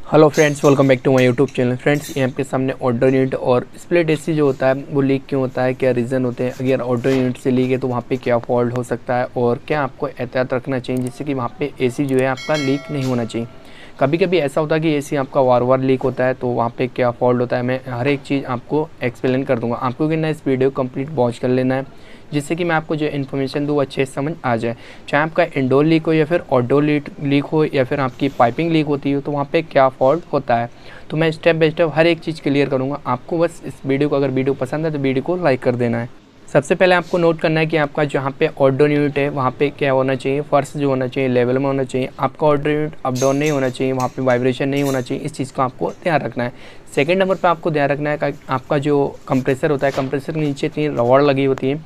Hello friends, welcome back to my YouTube channel. Friends, यहाँ पे सामने ऑर्डर यूनिट और स्प्लिट एसी जो होता है वो लीक क्यों होता है, क्या रीज़न होते हैं, अगर ऑर्डर यूनिट से लीक है तो वहाँ पे क्या फॉल्ट हो सकता है और क्या आपको एहतियात रखना चाहिए जिससे कि वहाँ पे एसी जो है आपका लीक नहीं होना चाहिए। कभी कभी ऐसा होता है कि एसी आपका वार वार लीक होता है, तो वहाँ पे क्या फॉल्ट होता है मैं हर एक चीज़ आपको एक्सप्लेन कर दूँगा। आपको करना है इस वीडियो कंप्लीट वॉच कर लेना है जिससे कि मैं आपको जो इन्फॉर्मेशन दूँ अच्छे से समझ आ जाए। चाहे आपका इंडोर लीक हो या फिर आउटडोर लीक हो या फिर आपकी पाइपिंग लीक होती हो, तो वहाँ पे क्या फॉल्ट होता है तो मैं स्टेप बाय स्टेप हर एक चीज़ क्लियर करूँगा। आपको बस इस वीडियो को, अगर वीडियो पसंद है तो वीडियो को लाइक कर देना है। सबसे पहले आपको नोट करना है कि आपका जहाँ पे आउटडोर यूनिट है वहाँ पे क्या होना चाहिए, फर्श जो होना चाहिए लेवल में होना चाहिए। आपका आउटडोर यूनिट अप डाउन नहीं होना चाहिए, वहाँ पे वाइब्रेशन नहीं होना चाहिए। इस चीज़ को आपको ध्यान रखना है। सेकंड नंबर पे आपको ध्यान रखना है कि आपका जो कंप्रेसर होता है, कंप्रेसर के नीचे 3 रबड़ लगी होती है।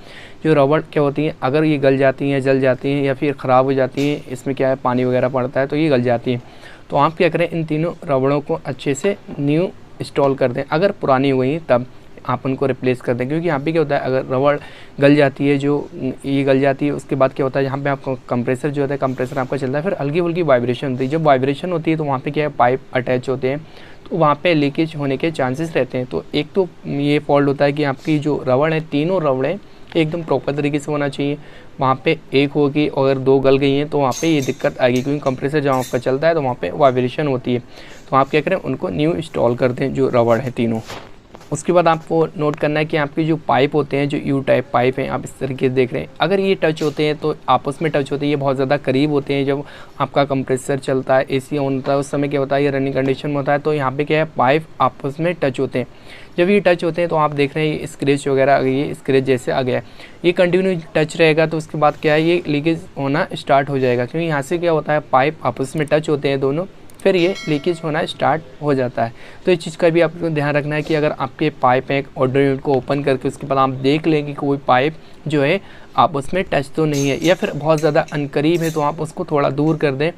जो रबड़ क्या होती है, अगर ये गल जाती हैं, जल जाती हैं या फिर ख़राब हो जाती है, इसमें क्या है पानी वगैरह पड़ता है तो ये गल जाती है। तो आप क्या करें, इन तीनों रबड़ों को अच्छे से न्यू इंस्टॉल कर दें। अगर पुरानी हो गई तब आप उनको रिप्लेस कर दें, क्योंकि यहाँ पे क्या होता है, अगर रबड़ गल जाती है, जो ये गल जाती है, उसके बाद क्या होता है, यहाँ पे आपका कंप्रेसर जो होता है, कंप्रेसर आपका चलता है, फिर हल्की हल्की वाइब्रेशन होती है। जब वाइब्रेशन होती है तो वहाँ पे क्या है, पाइप अटैच होते हैं, तो वहाँ पे लीकेज होने के चांसेस रहते हैं। तो एक तो ये फॉल्ट होता है कि आपकी जो रबड़ है, तीनों रबड़ें एकदम प्रॉपर तरीके से होना चाहिए। वहाँ पे एक होगी, अगर 2 गल गई हैं तो वहाँ पे ये दिक्कत आएगी, क्योंकि कंप्रेसर जहाँ आपका चलता है तो वहाँ पे वाइब्रेशन होती है। तो आप क्या करें, उनको न्यू इंस्टॉल कर दें जो रबड़ है तीनों। उसके बाद आपको नोट करना है कि आपकी जो पाइप होते हैं, जो यू टाइप पाइप हैं, आप इस तरीके से देख रहे हैं, अगर ये टच होते हैं तो आपस में टच होते हैं, ये बहुत ज़्यादा करीब होते हैं। जब आपका कंप्रेसर चलता है, एसी ऑन होता है, उस समय क्या होता है, ये रनिंग कंडीशन में होता है, तो यहाँ पे क्या है, पाइप आपस में टच होते हैं। जब ये टच होते हैं तो आप देख रहे हैं ये स्क्रैच वगैरह आ गई है, स्क्रैच जैसे आ गया, ये कंटिन्यू टच रहेगा तो उसके बाद क्या है, ये लीकेज होना स्टार्ट हो जाएगा। क्योंकि यहाँ से क्या होता है, पाइप आपस में टच होते हैं दोनों, फिर ये लीकेज होना स्टार्ट हो जाता है। तो इस चीज़ का भी आपको ध्यान रखना है कि अगर आपके पाइप है, ऑर्डर यूनिट को ओपन करके उसके बाद आप देख लें कि कोई पाइप जो है आपस में टच तो नहीं है या फिर बहुत ज़्यादा अनकरीब है, तो आप उसको थोड़ा दूर कर दें।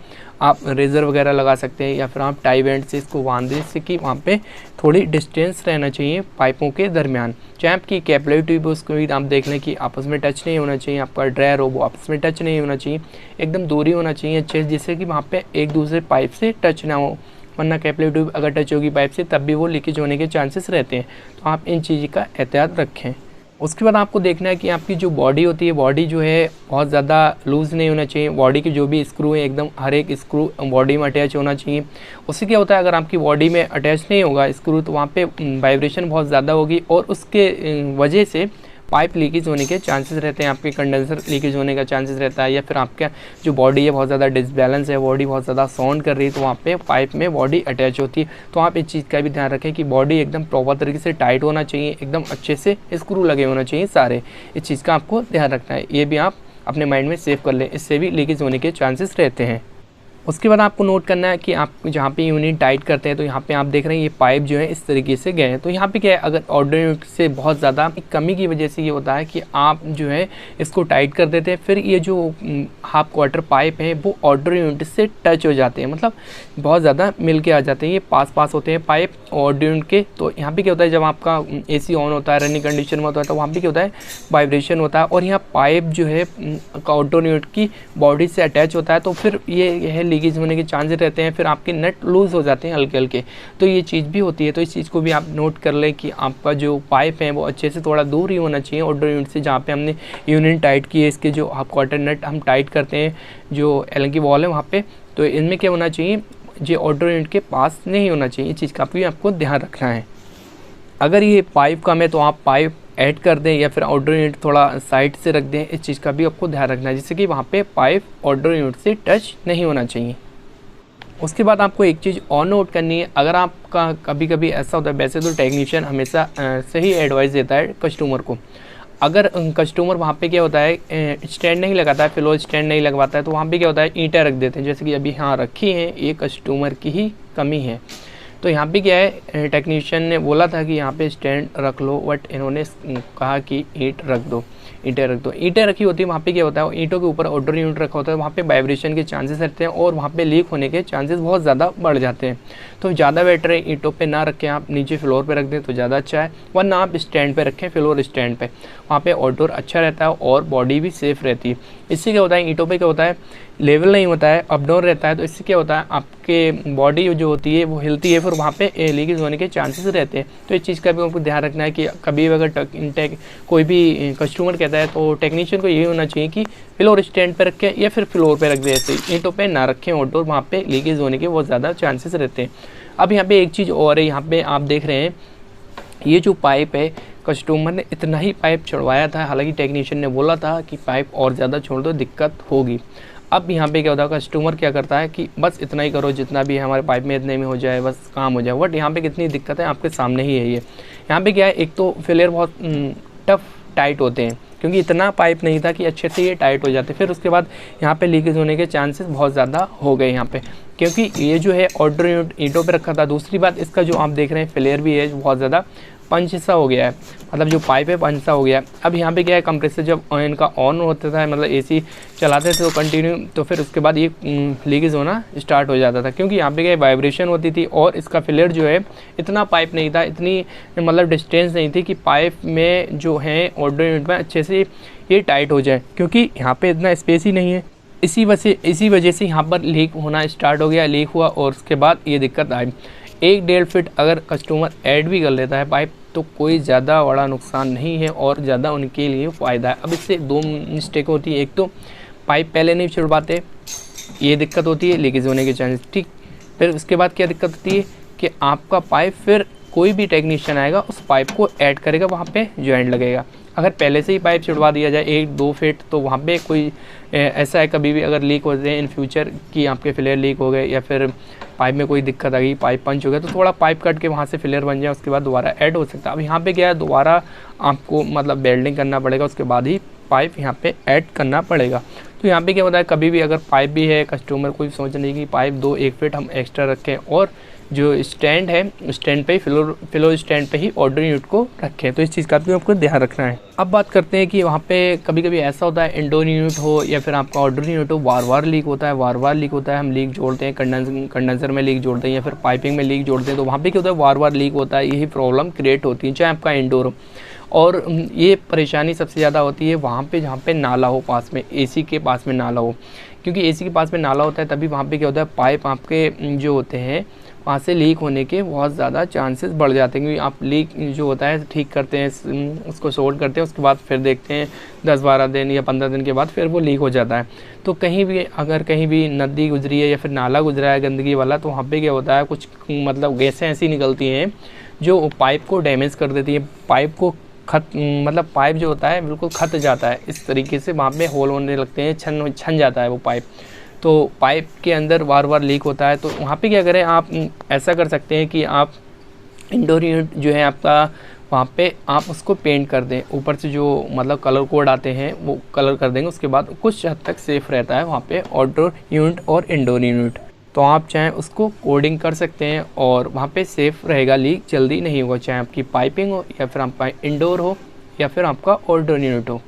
आप रेज़र वगैरह लगा सकते हैं या फिर आप टाई बैंड से इसको बांध दें, जिससे कि वहाँ पे थोड़ी डिस्टेंस रहना चाहिए पाइपों के दरमियान। चाहे आपकी कैपिलरी ट्यूब उसको भी आप देख लें कि आपस में टच नहीं होना चाहिए, आपका ड्रायर हो वो आपस में टच नहीं होना चाहिए, एकदम दूरी होना चाहिए अच्छे, जिससे कि वहाँ पे एक दूसरे पाइप से टच ना हो। वरना कैपिलरी ट्यूब अगर टच होगी पाइप से तब भी वो लीकेज होने के चांसेस रहते हैं। तो आप इन चीज़ का एहतियात रखें। उसके बाद आपको देखना है कि आपकी जो बॉडी होती है, बॉडी जो है बहुत ज़्यादा लूज़ नहीं होना चाहिए। बॉडी के जो भी स्क्रू है, एकदम हर एक स्क्रू बॉडी में अटैच होना चाहिए। उससे क्या होता है, अगर आपकी बॉडी में अटैच नहीं होगा स्क्रू तो वहाँ पे वाइब्रेशन बहुत ज़्यादा होगी और उसके वजह से पाइप लीकेज होने के चांसेस रहते हैं, आपके कंडेंसर लीकेज होने का चांसेस रहता है, या फिर आपका जो बॉडी है बहुत ज़्यादा डिसबैलेंस है, बॉडी बहुत ज़्यादा साउंड कर रही है, तो वहाँ पे पाइप में बॉडी अटैच होती है। तो आप इस चीज़ का भी ध्यान रखें कि बॉडी एकदम प्रॉपर तरीके से टाइट होना चाहिए, एकदम अच्छे से स्क्रू लगे होना चाहिए सारे। इस चीज़ का आपको ध्यान रखना है, ये भी आप अपने माइंड में सेव कर लें, इससे भी लीकेज होने के चांसेस रहते हैं। उसके बाद आपको नोट करना है कि आप जहाँ पे यूनिट टाइट करते हैं तो यहाँ पे आप देख रहे हैं ये पाइप जो है इस तरीके से गए हैं। तो यहाँ पे क्या है, अगर ऑर्डर यूनिट से बहुत ज़्यादा कमी की वजह से ये होता है कि आप जो है इसको टाइट कर देते हैं, फिर ये जो हाफ क्वार्टर पाइप है वो ऑर्डर यूनिट से टच हो जाते हैं, मतलब बहुत ज़्यादा मिल के आ जाते हैं, ये पास होते हैं पाइप ऑर्डर यूनिट के। तो यहाँ पर क्या होता है, जब आपका AC ऑन होता है, रनिंग कंडीशन में होता है, तो वहाँ पर क्या होता है, वाइब्रेशन होता है और यहाँ पाइप जो है ऑर्डर यूनिट की बॉडी से अटैच होता है, तो फिर ये लीकेज होने के चांसेस रहते हैं, फिर आपके नट लूज़ हो जाते हैं हल्के हल्के। तो ये चीज़ भी होती है, तो इस चीज़ को भी आप नोट कर लें कि आपका जो पाइप है वो अच्छे से थोड़ा दूर ही होना चाहिए ऑर्डर यूनिट से, जहाँ पे हमने यूनिट टाइट की है। इसके जो हाफ क्वार्टर नट हम टाइट करते हैं, जो एलन की वॉल है वहाँ पे, तो इनमें क्या होना चाहिए, ये ऑर्डर यूनिट के पास नहीं होना चाहिए। इस चीज़ का भी आपको ध्यान रखना है। अगर ये पाइप कम है तो आप पाइप ऐड कर दें या फिर ऑर्डर यूनिट थोड़ा साइड से रख दें। इस चीज़ का भी आपको ध्यान रखना है, जिससे कि वहाँ पे पाइप ऑर्डर यूनिट से टच नहीं होना चाहिए। उसके बाद आपको एक चीज़ और नोट करनी है, अगर आपका कभी कभी ऐसा होता है, वैसे तो टेक्नीशियन हमेशा सही एडवाइस देता है कस्टमर को। अगर कस्टमर वहाँ पे क्या होता है, स्टैंड नहीं लगाता है, फ्लोर स्टैंड नहीं लगवाता है, तो वहाँ पे क्या होता है, ईंटें रख देते हैं, जैसे कि अभी हाँ रखी हैं, ये कस्टमर की ही कमी है। तो यहाँ पे क्या है, टेक्नीशियन ने बोला था कि यहाँ पे स्टैंड रख लो, बट इन्होंने कहा कि ईंटें रख दो। ईंटें रखी होती है, वहाँ पे क्या होता है, ईंटों के ऊपर ऑर्डर यूनिट रखा होता है, वहाँ पे वाइब्रेशन के चांसेस रहते हैं और वहाँ पे लीक होने के चांसेस बहुत ज़्यादा बढ़ जाते हैं। तो ज़्यादा बेटर है ईंटों पे ना रखें, आप नीचे फ्लोर पे रख दें तो ज़्यादा अच्छा है, वरना आप स्टैंड पे रखें, फ्लोर स्टैंड पे, वहाँ पे आउटडोर अच्छा रहता है और बॉडी भी सेफ़ रहती है। इससे क्या होता है, ईंटों पे क्या होता है, लेवल नहीं होता है, अप डाउन रहता है, तो इससे क्या होता है, आपके बॉडी जो होती है वो हिलती है, फिर वहाँ पे लीकेज होने के चांसेस रहते हैं। तो इस चीज़ का भी आपको ध्यान रखना है कि कभी अगर कोई भी कस्टमर कहता है तो टेक्नीशियन को यही होना चाहिए कि फ्लोर स्टैंड पे रखें या फिर फ्लोर पे रख दे, ऐसे ईंटों पे ना रखें आउटडोर, वहाँ पे लीकेज होने के बहुत ज़्यादा चांसेस रहते हैं। अब यहाँ पे एक चीज़ और है, यहाँ पे आप देख रहे हैं ये जो पाइप है, कस्टमर ने इतना ही पाइप छोड़वाया था, हालांकि टेक्नीशियन ने बोला था कि पाइप और ज़्यादा छोड़ दो, दिक्कत होगी। अब यहाँ पे क्या होता है, कस्टमर क्या करता है कि बस इतना ही करो, जितना भी है हमारे पाइप में इतने में हो जाए, बस काम हो जाए। बट यहाँ पे कितनी दिक्कत है आपके सामने ही है ये। यहाँ पे क्या है, एक तो फेलियर बहुत टफ टाइट होते हैं, क्योंकि इतना पाइप नहीं था कि अच्छे से ये टाइट हो जाते। फिर उसके बाद यहाँ पे लीकेज होने के चांसेस बहुत ज़्यादा हो गए यहाँ पे, क्योंकि ये जो है ऑर्डर यूनिट ईंटों पे रखा था। दूसरी बात, इसका जो आप देख रहे हैं फेलियर भी है, बहुत ज़्यादा पंच सा हो गया है, मतलब जो पाइप है पंच सा हो गया है। अब यहाँ पे क्या है, कंप्रेसर जब इनका ऑन होता था, मतलब एसी चलाते थे तो कंटिन्यू, तो फिर उसके बाद ये लीकेज होना स्टार्ट हो जाता था, क्योंकि यहाँ पे क्या वाइब्रेशन होती थी और इसका फेलियर जो है इतना पाइप नहीं था, इतनी मतलब डिस्टेंस नहीं थी कि पाइप में जो है ऑर्डर यूनिट में अच्छे से ये टाइट हो जाए, क्योंकि यहाँ पे इतना स्पेस ही नहीं है। इसी वजह से यहाँ पर लीक होना स्टार्ट हो गया, लीक हुआ और उसके बाद ये दिक्कत आई। 1-1.5 फीट अगर कस्टमर ऐड भी कर लेता है पाइप तो कोई ज़्यादा बड़ा नुकसान नहीं है और ज़्यादा उनके लिए फ़ायदा है। अब इससे 2 मिस्टेक होती है, एक तो पाइप पहले नहीं छिड़वाते, ये दिक्कत होती है, लीकेज होने के चांसेस, ठीक। फिर उसके बाद क्या दिक्कत होती है कि आपका पाइप, फिर कोई भी टेक्नीशियन आएगा उस पाइप को ऐड करेगा, वहाँ पे जॉइंट लगेगा। अगर पहले से ही पाइप छिड़वा दिया जाए 1-2 फीट, तो वहाँ पे कोई ऐसा है, कभी भी अगर लीक हो जाए इन फ्यूचर कि आपके फ्लेयर लीक हो गए या फिर पाइप में कोई दिक्कत आ गई, पाइप पंच हो गया, तो थोड़ा पाइप कट के वहाँ से फ्लेयर बन जाए, उसके बाद दोबारा ऐड हो सकता है। अब यहाँ पे क्या है, दोबारा आपको मतलब वेल्डिंग करना पड़ेगा, उसके बाद ही पाइप यहाँ पे ऐड करना पड़ेगा। तो यहाँ पे क्या होता है, कभी भी अगर पाइप भी है, कस्टमर कोई सोच नहीं कि पाइप 2-1 फीट हम एक्स्ट्रा रखें और जो स्टैंड है स्टैंड पे ही फ्लोर स्टैंड पे ही ऑर्डर यूनिट को रखें। तो इस चीज़ का भी आपको ध्यान रखना है। अब बात करते हैं कि वहाँ पे कभी कभी ऐसा होता है, इंडोर यूनिट हो या फिर आपका ऑर्डर यूनिट हो, बार बार लीक होता है, हम लीक जोड़ते हैं, कंडेंसर में लीक जोड़ते हैं या फिर पाइपिंग में लीक जोड़ते हैं, तो वहाँ पे क्या होता है, बार बार लीक होता है, यही प्रॉब्लम क्रिएट होती है, चाहे आपका इंडोर हो। और ये परेशानी सबसे ज़्यादा होती है वहाँ पे जहाँ पे नाला हो पास में, एसी के पास में नाला हो, क्योंकि एसी के पास में नाला होता है तभी वहाँ पे क्या होता है, पाइप आपके जो होते हैं वहाँ से लीक होने के बहुत ज़्यादा चांसेस बढ़ जाते हैं, क्योंकि आप लीक जो होता है ठीक करते हैं, उसको सोल्ड करते हैं, उसके बाद फिर देखते हैं 10-12 दिन या 15 दिन के बाद फिर वो लीक हो जाता है। तो कहीं भी अगर कहीं भी नदी गुजरी है या फिर नाला गुजरा है गंदगी वाला, तो वहाँ पे क्या होता है, कुछ मतलब गैसें ऐसी निकलती हैं जो पाइप को डैमेज कर देती है, पाइप को मतलब पाइप जो होता है बिल्कुल खत जाता है, इस तरीके से वहाँ पे होल होने लगते हैं, छन जाता है वो पाइप। तो पाइप के अंदर बार बार लीक होता है, तो वहाँ पे क्या करें, आप ऐसा कर सकते हैं कि आप इंडोर यूनिट जो है आपका, वहाँ पे आप उसको पेंट कर दें, ऊपर से जो मतलब कलर कोड आते हैं वो कलर कर देंगे, उसके बाद कुछ हद तक सेफ़ रहता है वहाँ पे आउटडोर यूनिट और इंडोर यूनिट। तो आप चाहें उसको कोडिंग कर सकते हैं और वहाँ पे सेफ़ रहेगा, लीक जल्दी नहीं होगा, चाहे आपकी पाइपिंग हो या फिर आपका इंडोर हो या फिर आपका आउटडोर यूनिट हो।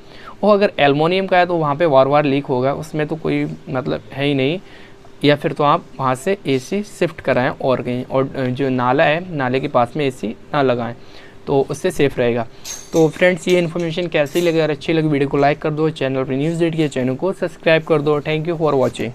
और अगर एल्युमिनियम का है तो वहाँ पे बार बार लीक होगा, उसमें तो कोई मतलब है ही नहीं, या फिर तो आप वहाँ से एसी शिफ्ट कराएं और कहीं, और जो नाला है नाले के पास में एसी ना लगाएं, तो उससे सेफ़ रहेगा। तो फ्रेंड्स, ये इन्फॉर्मेशन कैसी लगी, अगर अच्छी लगी वीडियो को लाइक कर दो, चैनल पर न्यूज़ डेट के चैनल को सब्सक्राइब कर दो। Thank you for watching.